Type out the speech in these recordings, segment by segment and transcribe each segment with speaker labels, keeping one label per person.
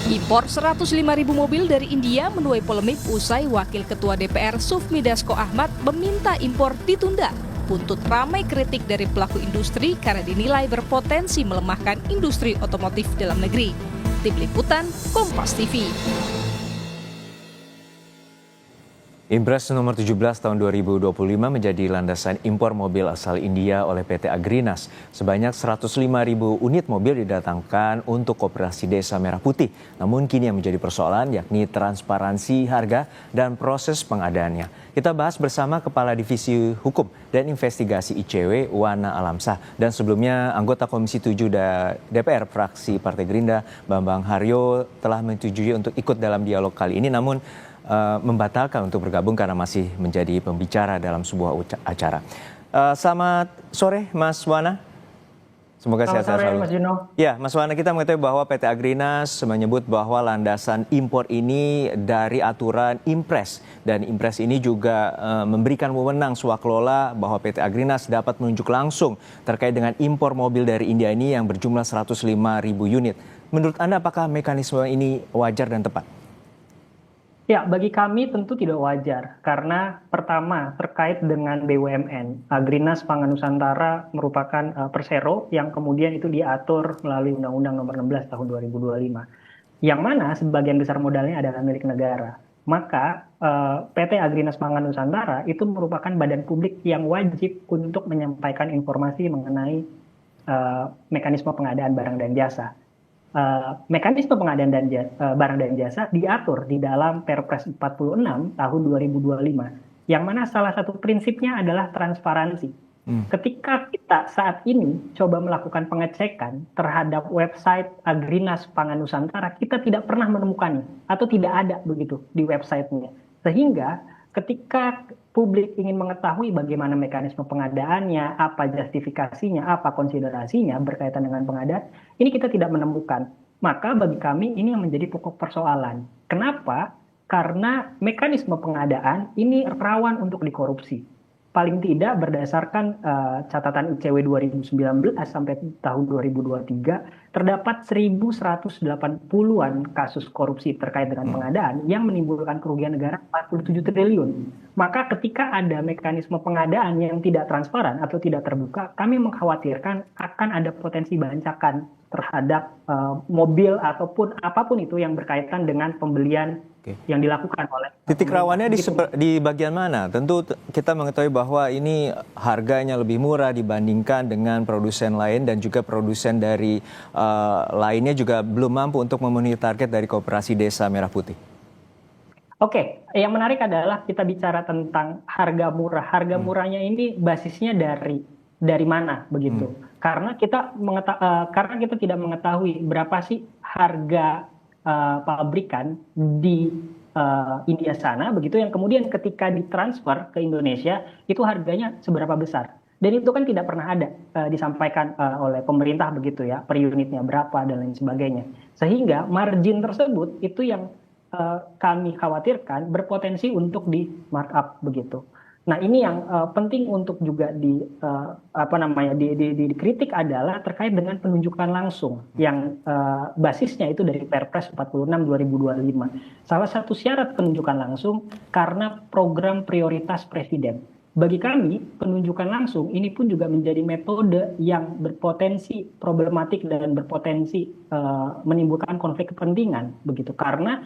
Speaker 1: Impor 105.000 mobil dari India menuai polemik usai Wakil Ketua DPR Sufmi Dasko Ahmad meminta impor ditunda. Buntut ramai kritik dari pelaku industri karena dinilai berpotensi melemahkan industri otomotif dalam negeri. Tim Liputan, Kompas TV.
Speaker 2: Impres nomor 17 tahun 2025 menjadi landasan impor mobil asal India oleh PT Agrinas. Sebanyak 105.000 unit mobil didatangkan untuk Koperasi Desa Merah Putih. Namun kini yang menjadi persoalan yakni transparansi harga dan proses pengadaannya. Kita bahas bersama Kepala Divisi Hukum dan Investigasi ICW, Wana Alamsah. Dan sebelumnya anggota Komisi 7 DPR fraksi Partai Gerindra, Bambang Haryo telah menyetujui untuk ikut dalam dialog kali ini. Namun membatalkan untuk bergabung karena masih menjadi pembicara dalam sebuah acara. Selamat sore Mas Wana. Semoga sehat selalu.
Speaker 3: Mas Juno.
Speaker 2: Ya, Mas Wana, kita mengetahui bahwa PT Agrinas menyebut bahwa landasan impor ini dari aturan Impres. Dan Impres ini juga memberikan wewenang swaklola bahwa PT Agrinas dapat menunjuk langsung terkait dengan impor mobil dari India ini yang berjumlah 105.000 unit. Menurut Anda apakah mekanisme ini wajar dan tepat?
Speaker 3: Ya, bagi kami tentu tidak wajar karena pertama terkait dengan BUMN. Agrinas Pangan Nusantara merupakan persero yang kemudian itu diatur melalui Undang-Undang Nomor 16 Tahun 2025. Yang mana sebagian besar modalnya adalah milik negara. Maka PT Agrinas Pangan Nusantara itu merupakan badan publik yang wajib untuk menyampaikan informasi mengenai mekanisme pengadaan barang dan jasa. Mekanisme pengadaan barang dan jasa diatur di dalam Perpres 46 tahun 2025, yang mana salah satu prinsipnya adalah transparansi. Ketika kita saat ini coba melakukan pengecekan terhadap website Agrinas Pangan Nusantara, kita tidak pernah menemukannya atau tidak ada begitu di websitenya. Sehingga ketika publik ingin mengetahui bagaimana mekanisme pengadaannya, apa justifikasinya, apa konsiderasinya berkaitan dengan pengadaan, ini kita tidak menemukan. Maka bagi kami ini yang menjadi pokok persoalan. Kenapa? Karena mekanisme pengadaan ini rawan untuk dikorupsi. Paling tidak berdasarkan catatan ICW 2019 sampai tahun 2023, terdapat 1.180-an kasus korupsi terkait dengan pengadaan yang menimbulkan kerugian negara 47 triliun. Maka ketika ada mekanisme pengadaan yang tidak transparan atau tidak terbuka, kami mengkhawatirkan akan ada potensi bancakan terhadap mobil ataupun apapun itu yang berkaitan dengan pembelian yang dilakukan oleh.
Speaker 2: Titik rawannya di bagian mana? Tentu kita mengetahui bahwa ini harganya lebih murah dibandingkan dengan produsen lain dan juga produsen dari lainnya juga belum mampu untuk memenuhi target dari Koperasi Desa Merah Putih.
Speaker 3: Oke, yang menarik adalah kita bicara tentang harga murah. Harga murahnya ini basisnya dari mana begitu? Karena kita tidak mengetahui berapa sih harga pabrikan di India sana begitu yang kemudian ketika ditransfer ke Indonesia itu harganya seberapa besar. Dan itu kan tidak pernah ada disampaikan oleh pemerintah begitu ya, per unitnya berapa dan lain sebagainya. Sehingga margin tersebut itu yang kami khawatirkan berpotensi untuk di markup begitu. Nah, ini yang penting untuk juga dikritik adalah terkait dengan penunjukan langsung yang basisnya itu dari Perpres 46 2025. Salah satu syarat penunjukan langsung karena program prioritas Presiden. Bagi kami, penunjukan langsung ini pun juga menjadi metode yang berpotensi problematik dan berpotensi menimbulkan konflik kepentingan begitu. Karena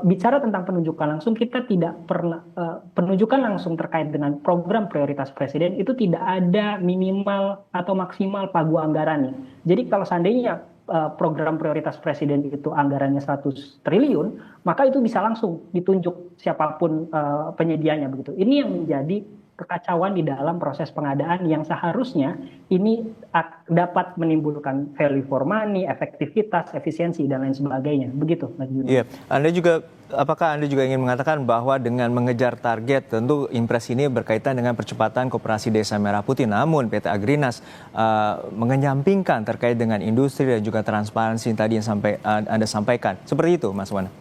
Speaker 3: bicara tentang penunjukan langsung, kita tidak pernah penunjukan langsung terkait dengan program prioritas Presiden itu tidak ada minimal atau maksimal pagu anggarannya. Jadi kalau seandainya program prioritas Presiden itu anggarannya 100 triliun, maka itu bisa langsung ditunjuk siapapun penyedianya begitu. Ini yang menjadi kekacauan di dalam proses pengadaan yang seharusnya ini dapat menimbulkan value for money, efektivitas, efisiensi, dan lain sebagainya. Begitu, Mas Juni.
Speaker 2: Iya, apakah Anda juga ingin mengatakan bahwa dengan mengejar target, tentu Impres ini berkaitan dengan percepatan Koperasi Desa Merah Putih, namun PT Agrinas mengenyampingkan terkait dengan industri dan juga transparansi tadi yang Anda sampaikan. Seperti itu, Mas Wana?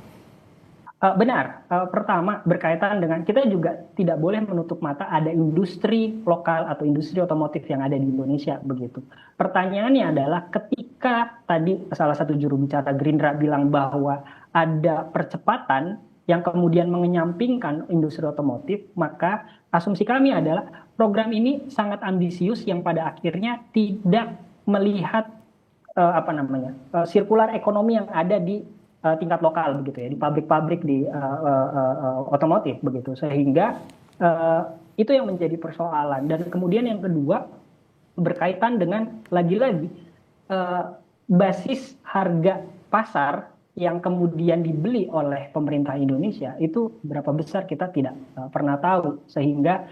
Speaker 3: Benar. Pertama, berkaitan dengan kita juga tidak boleh menutup mata ada industri lokal atau industri otomotif yang ada di Indonesia begitu. Pertanyaannya adalah ketika tadi salah satu juru bicara Gerindra bilang bahwa ada percepatan yang kemudian mengenyampingkan industri otomotif, maka asumsi kami adalah program ini sangat ambisius yang pada akhirnya tidak melihat sirkular ekonomi yang ada di tingkat lokal begitu ya, di pabrik-pabrik di otomotif begitu, sehingga itu yang menjadi persoalan. Dan kemudian yang kedua berkaitan dengan lagi-lagi basis harga pasar yang kemudian dibeli oleh pemerintah Indonesia itu berapa besar kita tidak pernah tahu, sehingga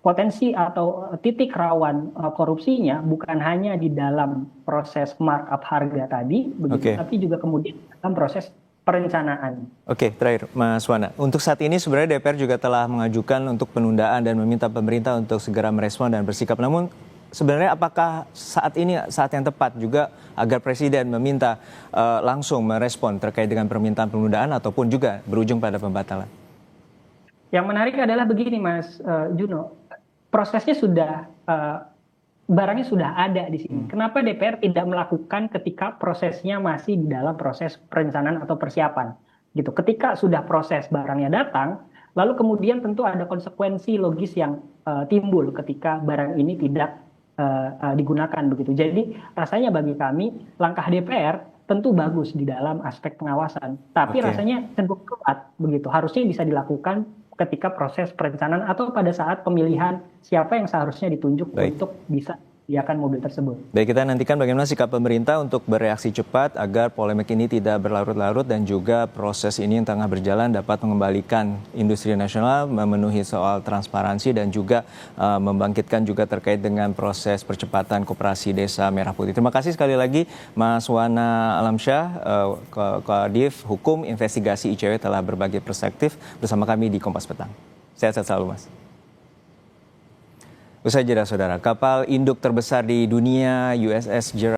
Speaker 3: potensi atau titik rawan korupsinya bukan hanya di dalam proses markup harga tadi, begitu, tapi juga kemudian dalam proses perencanaan.
Speaker 2: Oke, terakhir Mas Wana. Untuk saat ini sebenarnya DPR juga telah mengajukan untuk penundaan dan meminta pemerintah untuk segera merespon dan bersikap. Namun sebenarnya apakah saat ini saat yang tepat juga agar Presiden meminta langsung merespon terkait dengan permintaan penundaan ataupun juga berujung pada pembatalan?
Speaker 3: Yang menarik adalah begini Mas Juno, prosesnya sudah, barangnya sudah ada di sini. Kenapa DPR tidak melakukan ketika prosesnya masih di dalam proses perencanaan atau persiapan? Gitu. Ketika sudah proses barangnya datang, lalu kemudian tentu ada konsekuensi logis yang timbul ketika barang ini tidak digunakan begitu. Jadi rasanya bagi kami langkah DPR tentu bagus di dalam aspek pengawasan, tapi rasanya cenderung telat begitu. Harusnya bisa dilakukan ketika proses perencanaan atau pada saat pemilihan siapa yang seharusnya ditunjuk untuk bisa menyediakan mobil tersebut.
Speaker 2: Baik, kita nantikan bagaimana sikap pemerintah untuk bereaksi cepat agar polemik ini tidak berlarut-larut dan juga proses ini yang tengah berjalan dapat mengembalikan industri nasional, memenuhi soal transparansi dan juga membangkitkan juga terkait dengan proses percepatan Koperasi Desa Merah Putih. Terima kasih sekali lagi Mas Wana Alamsyah, Koordinator Hukum Investigasi ICW telah berbagi perspektif bersama kami di Kompas Petang. Sehat-sehat selalu Mas. Usai jeda saudara, kapal induk terbesar di dunia USS Gerald